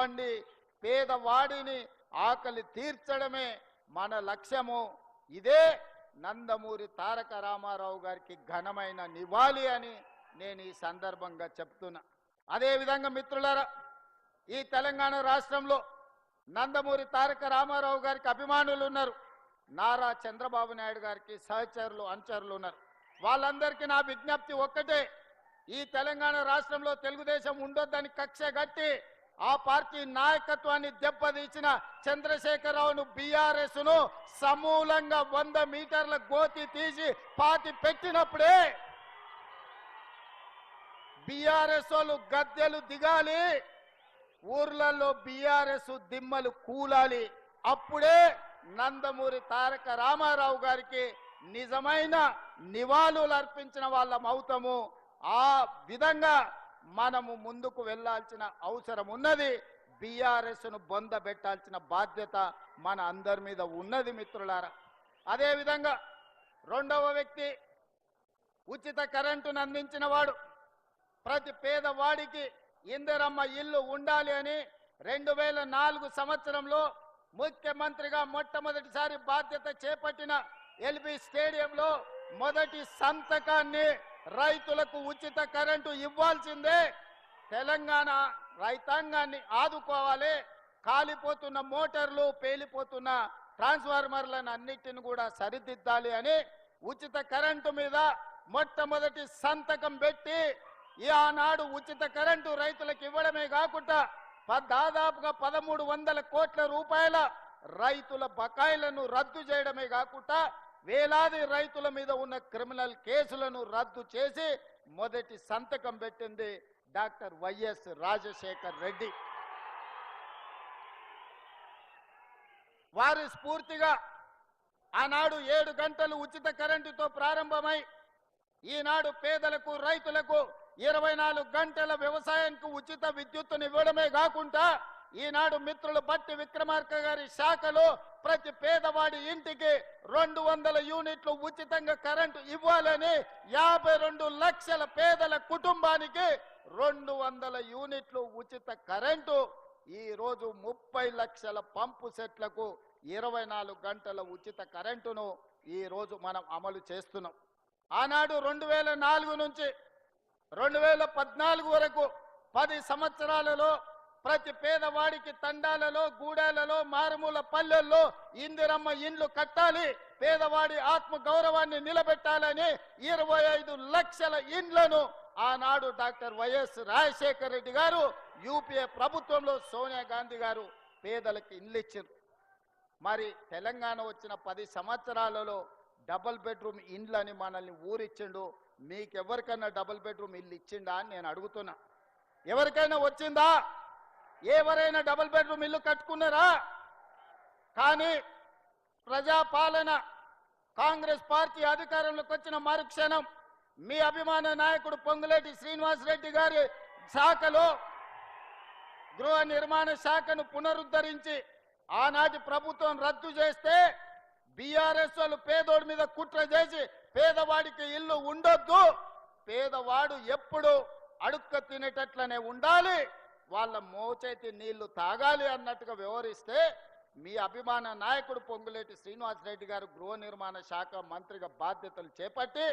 ఇవ్వండి, పేదవాడిని ఆకలి తీర్చడమే మన లక్ష్యము. ఇదే నందమూరి తారక రామారావు గారికి ఘనమైన నివాళి అని నేను ఈ సందర్భంగా చెప్తున్నా. అదేవిధంగా మిత్రులారా, ఈ తెలంగాణ రాష్ట్రంలో నందమూరి తారక రామారావు గారికి అభిమానులు ఉన్నారు, నారా చంద్రబాబు నాయుడు గారికి సహచరులు అనుచరులు ఉన్నారు. వాళ్ళందరికీ నా విజ్ఞప్తి ఒక్కటే, ఈ తెలంగాణ రాష్ట్రంలో తెలుగుదేశం ఉండొద్దని కక్ష గట్టి ఆ పార్టీ నాయకత్వాన్ని దెబ్బతీసిన చంద్రశేఖరరావును బీఆర్ఎస్ ను సమూలంగా 100 మీటర్ల గోతి తీసి పాతి పెట్టినప్పుడే బీఆర్ఎస్ వాళ్ళు గద్దెలు దిగాలి, ఊర్లలో బీఆర్ఎస్ దిమ్మలు కూలాలి. అప్పుడే నందమూరి తారక రామారావు గారికి నిజమైన నివాళులు అర్పించిన వాళ్ళం అవుతాము. ఆ విధంగా మనము ముందుకు వెళ్లాల్సిన అవసరం ఉన్నది. బీఆర్ఎస్ ను బొందబెట్టాల్సిన బాధ్యత మన అందరి మీద ఉన్నది మిత్రులారా. అదేవిధంగా రెండవ వ్యక్తి ఉచిత కరెంటును అందించిన వాడు. ప్రతి పేదవాడికి ఇందిరమ్మ ఇల్లు ఉండాలి అని 2004 సంవత్సరంలో ముఖ్యమంత్రిగా మొట్టమొదటిసారి బాధ్యత చేపట్టిన ఎల్బీ స్టేడియంలో మొదటి సంతకాన్ని రైతులకు ఉచిత కరెంటు ఇవ్వాల్సిందే. తెలంగాణ రైతాంగాన్ని ఆదుకోవాలి. కాలిపోతున్న మోటార్లు, పేలిపోతున్న ట్రాన్స్ఫార్మర్లను అన్నిటిని కూడా సరిదిద్దాలి అని ఉచిత కరెంటు మీద మొట్టమొదటి సంతకం పెట్టి ఆనాడు ఉచిత కరెంటు రైతులకు ఇవ్వడమే కాకుండా దాదాపుగా 1300 కోట్ల రూపాయల రైతుల బకాయిలను రద్దు చేయడమే కాకుండా వేలాది రైతుల మీద ఉన్న క్రిమినల్ కేసులను రద్దు చేసి మొదటి సంతకం పెట్టింది డాక్టర్ వైఎస్ రాజశేఖర్ రెడ్డి. వారి స్ఫూర్తిగా ఆనాడు 7 గంటలు ఉచిత కరెంటుతో ప్రారంభమై ఈనాడు పేదలకు రైతులకు 24 గంటల వ్యవసాయానికి ఉచిత విద్యుత్తును ఇవ్వడమే కాకుండా ఈనాడు మిత్రులు బట్టి విక్రమార్క గారి శాఖలో ప్రతి పేదవాడి ఇంటికి 200 యూనిట్లు ఉచితంగా కరెంటు ఇవ్వాలని 52 లక్షల పేదల కుటుంబానికి 200 యూనిట్లు ఉచిత కరెంటు, ఈ రోజు 30 లక్షల పంపు సెట్లకు 24 గంటల ఉచిత కరెంటును ఈ రోజు మనం అమలు చేస్తున్నాం. ఆనాడు 2004 నుంచి 2014 వరకు 10 సంవత్సరాలలో ప్రతి పేదవాడికి తండాలలో, గూడాలలో, మారుమూల పల్లెల్లో ఇందిరమ్మ ఇండ్లు కట్టాలి, పేదవాడి ఆత్మ గౌరవాన్ని నిలబెట్టాలని 25 లక్షల ఇండ్లను ఆనాడు డాక్టర్ వైఎస్ రాజశేఖర రెడ్డి గారు యూపీఏ ప్రభుత్వంలో సోనియా గాంధీ గారు పేదలకు ఇండ్లు ఇచ్చారు. మరి తెలంగాణ వచ్చిన 10 సంవత్సరాలలో డబుల్ బెడ్రూమ్ ఇండ్లని మనల్ని ఊరిచ్చిండు. మీకెవరికైనా డబుల్ బెడ్రూమ్ ఇల్లు ఇచ్చిండా అని నేను అడుగుతున్నా. ఎవరికైనా వచ్చిందా? ఎవరైనా డబుల్ బెడ్రూమ్ ఇల్లు కట్టుకున్నారా? కానీ ప్రజాపాలన కాంగ్రెస్ పార్టీ అధికారంలోకి వచ్చిన మరుక్షణం మీ అభిమాన నాయకుడు పొంగులేటి శ్రీనివాస్ రెడ్డి గారి శాఖలో గృహ నిర్మాణ శాఖను పునరుద్ధరించి ఆనాటి ప్రభుత్వం రద్దు చేస్తే బీఆర్ఎస్ వాళ్ళు పేదోడి మీద కుట్ర చేసి పేదవాడికి ఇల్లు ఉండొద్దు, పేదవాడు ఎప్పుడు అడుక్క తినేటట్లనే ఉండాలి, వాళ్ళ మోచేతి నీళ్లు తాగాలి అన్నట్టుగా వ్యవహరిస్తే మీ అభిమాన నాయకుడు పొంగులేటి శ్రీనివాస్ రెడ్డి గారు గృహ నిర్మాణ శాఖ మంత్రిగా బాధ్యతలు చేపట్టి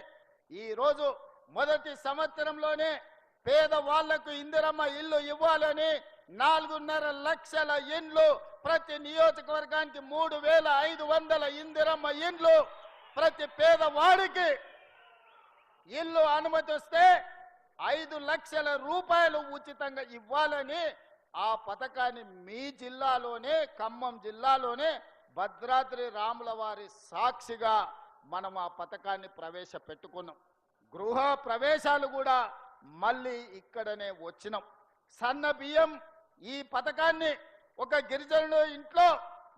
ఈరోజు మొదటి సంవత్సరంలోనే పేదవాళ్లకు ఇందిరమ్మ ఇల్లు ఇవ్వాలని 4.5 లక్షల ఇండ్లు, ప్రతి నియోజకవర్గానికి 3500 ఇందిరమ్మ ఇండ్లు, ప్రతి పేదవాడికి ఇల్లు అనుమతి వస్తే 5 లక్షల రూపాయలు ఉచితంగా ఇవ్వాలని ఆ పథకాన్ని మీ జిల్లాలోనే, ఖమ్మం జిల్లాలోనే భద్రాద్రి రాముల వారి సాక్షిగా మనం ఆ పథకాన్ని ప్రవేశపెట్టుకున్నాం. గృహ ప్రవేశాలు కూడా మళ్ళీ ఇక్కడనే వచ్చినాం. సన్న బియ్యం ఈ పథకాన్ని ఒక గిరిజనుడు ఇంట్లో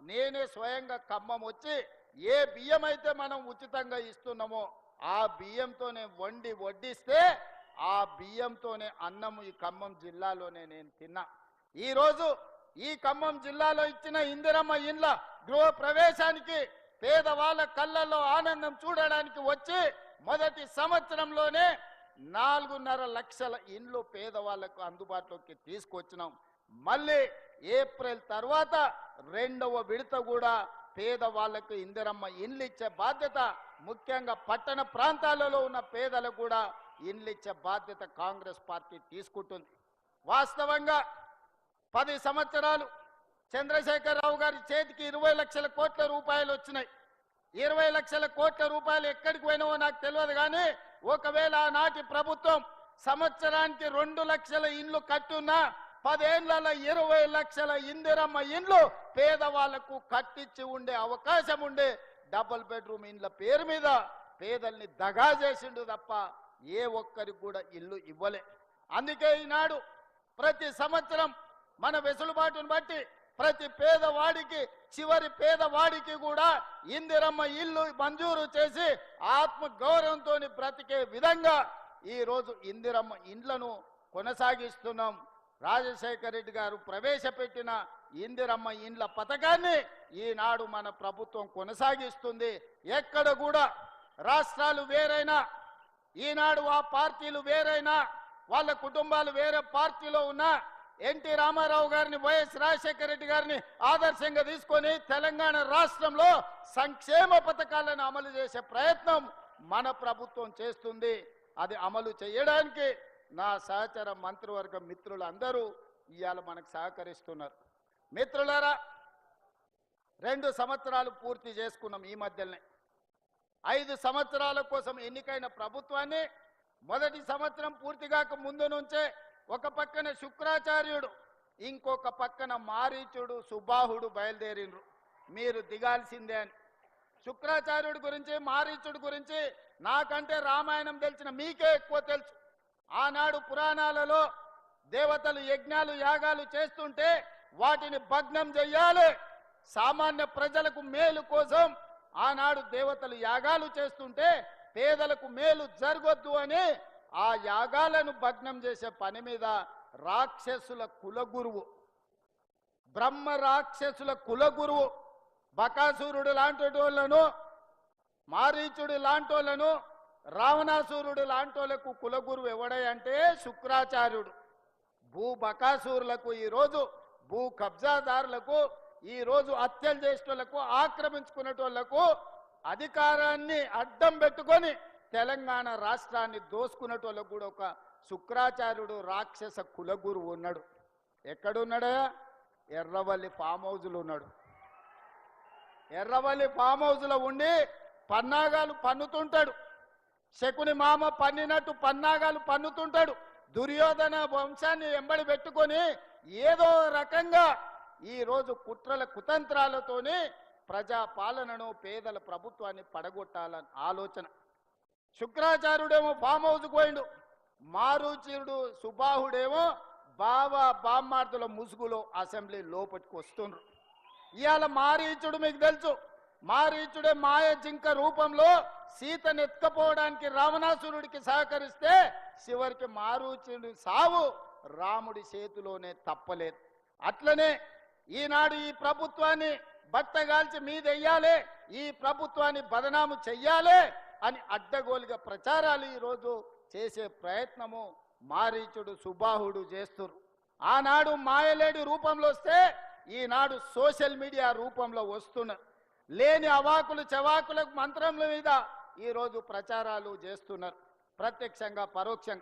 నేనే స్వయంగా ఖమ్మం వచ్చి ఏ బియ్యం అయితే మనం ఉచితంగా ఇస్తున్నామో ఆ బియ్యంతోనే వడ్డిస్తే ఆ బియ్యంతోనే అన్నం ఈ ఖమ్మం జిల్లాలోనే నేను తిన్నా. ఈరోజు ఈ ఖమ్మం జిల్లాలో ఇచ్చిన ఇందిరమ్మ ఇండ్ల గృహ ప్రవేశానికి పేదవాళ్ళ కళ్ళల్లో ఆనందం చూడడానికి వచ్చి మొదటి సంవత్సరంలోనే 4.5 లక్షల ఇండ్లు పేదవాళ్లకు అందుబాటులోకి తీసుకొచ్చినాం. మళ్ళీ ఏప్రిల్ తర్వాత రెండవ విడత కూడా పేదవాళ్లకు ఇందిరమ్మ ఇండ్లు ఇచ్చే బాధ్యత, ముఖ్యంగా పట్టణ ప్రాంతాలలో ఉన్న పేదలకు కూడా ఇండ్లు ఇచ్చే బాధ్యత కాంగ్రెస్ పార్టీ తీసుకుంటుంది. వాస్తవంగా 10 సంవత్సరాలు చంద్రశేఖరరావు గారి చేతికి 20 లక్షల కోట్ల రూపాయలు వచ్చినాయి. 20 లక్షల కోట్ల రూపాయలు ఎక్కడికి పోయినావో నాకు తెలియదు, కానీ ఒకవేళ ఆనాటి ప్రభుత్వం సంవత్సరానికి 2 లక్షల ఇండ్లు కట్టున్నా 10 ఏళ్లలో 20 లక్షల ఇందిరమ్మ ఇండ్లు పేదవాళ్లకు కట్టించి ఉండే అవకాశం ఉండే. డబుల్ బెడ్రూమ్ ఇండ్ల పేరు మీద పేదల్ని దగా చేసిండు తప్ప ఏ ఒక్కరికి కూడా ఇల్లు ఇవ్వలే. అందుకే ఈనాడు ప్రతి సంవత్సరం మన వెసులుబాటును బట్టి ప్రతి పేదవాడికి, చివరి పేదవాడికి కూడా ఇందిరమ్మ ఇల్లు మంజూరు చేసి ఆత్మ గౌరవంతో బ్రతికే విధంగా ఈరోజు ఇందిరమ్మ ఇండ్లను కొనసాగిస్తున్నాం. రాజశేఖర రెడ్డి గారు ప్రవేశపెట్టిన ఇందిరమ్మ ఇండ్ల పథకాన్ని ఈనాడు మన ప్రభుత్వం కొనసాగిస్తుంది. ఎక్కడ కూడా రాష్ట్రాలు వేరైనా, ఈనాడు ఆ పార్టీలు వేరైనా, వాళ్ళ కుటుంబాలు వేరే పార్టీలో ఉన్నా ఎన్టీ రామారావు గారిని, వైఎస్ రాజశేఖర రెడ్డి గారిని ఆదర్శంగా తీసుకొని తెలంగాణ రాష్ట్రంలో సంక్షేమ పథకాలను అమలు చేసే ప్రయత్నం మన ప్రభుత్వం చేస్తుంది. అది అమలు చేయడానికి నా సహచర మంత్రివర్గ మిత్రులు అందరూ ఇవాళ మనకు సహకరిస్తున్నారు. మిత్రులారా, 2 సంవత్సరాలు పూర్తి చేసుకున్నాం. ఈ మధ్యనే 5 సంవత్సరాల కోసం ఎన్నికైన ప్రభుత్వాన్ని మొదటి సంవత్సరం పూర్తిగాక ముందు నుంచే ఒక పక్కన శుక్రాచార్యుడు, ఇంకొక పక్కన మారీచుడు, సుబాహుడు బయలుదేరినరు మీరు దిగాల్సిందే అని. శుక్రాచార్యుడి గురించి, మారీచుడి గురించి నాకంటే రామాయణం తెలిసిన మీకే ఎక్కువ తెలుసు. ఆనాడు పురాణాలలో దేవతలు యజ్ఞాలు యాగాలు చేస్తుంటే వాటిని భగ్నం చెయ్యాలి, సామాన్య ప్రజలకు మేలు కోసం ఆనాడు దేవతలు యాగాలు చేస్తుంటే పేదలకు మేలు జరగొద్దు అని ఆ యాగాలను భగ్నం చేసే పని మీద రాక్షసుల కులగురువు, బ్రహ్మ రాక్షసుల కులగురువు బకాసురుడు లాంటి వాళ్ళను, మారీచుడు లాంటి వాళ్ళను, రావణాసురుడు లాంటి వాళ్ళకు కులగురువు ఎవడంటే శుక్రాచార్యుడు. భూ బకాసురులకు, ఈరోజు భూ కబ్జాదారులకు, ఈరోజు హత్యలు చేసేటోళ్లకు, ఆక్రమించుకునేటోళ్లకు అధికారాన్ని అడ్డం పెట్టుకొని తెలంగాణ రాష్ట్రాన్ని దోసుకునేటోళ్ళకు కూడా ఒక శుక్రాచార్యుడు రాక్షస కులగురువు ఉన్నాడు. ఎక్కడున్నాడా? ఎర్రవల్లి ఫామ్ హౌజ్లో ఉన్నాడు. ఎర్రవల్లి ఫామ్ హౌజ్లో ఉండి పన్నాగాలు పన్నుతుంటాడు. శకుని మామ పన్నినట్టు పన్నాగాలు పన్నుతుంటాడు. దుర్యోధన వంశాన్ని ఎంబడి పెట్టుకొని ఏదో రకంగా ఈరోజు కుట్రల కుతంత్రాలతోని ప్రజా పాలనను, పేదల ప్రభుత్వాన్ని పడగొట్టాలని ఆలోచన. శుక్రాచార్యుడేమో ఫామ్ హౌస్కి పోయిండు, మారుచుడు సుబాహుడేమో బావా బామ్మార్దుల ముసుగులో అసెంబ్లీ లోపలికి వస్తుండ్రు. ఇవాళ మారీచుడు మీకు తెలుసు, మారీచుడే మాయ జింక రూపంలో సీతను ఎత్తుకపోవడానికి రావణాసురుడికి సహకరిస్తే చివరికి మారీచుడి సావు రాముడి చేతిలోనే తప్పలేదు. అట్లనే ఈనాడు ఈ ప్రభుత్వాన్ని బట్టగాల్చి మీదెయ్యాలి, ఈ ప్రభుత్వాన్ని బదనాము చెయ్యాలి అని అడ్డగోలుగా ప్రచారాలు ఈరోజు చేసే ప్రయత్నము మారీచుడు సుబాహుడు చేస్తున్నారు. ఆనాడు మాయలేడి రూపంలో వస్తే ఈనాడు సోషల్ మీడియా రూపంలో వస్తున్నారు. లేని అవాకులు చవాకులకు మంత్రముల మీద ఈరోజు ప్రచారాలు చేస్తున్నారు, ప్రత్యక్షంగా పరోక్షంగా.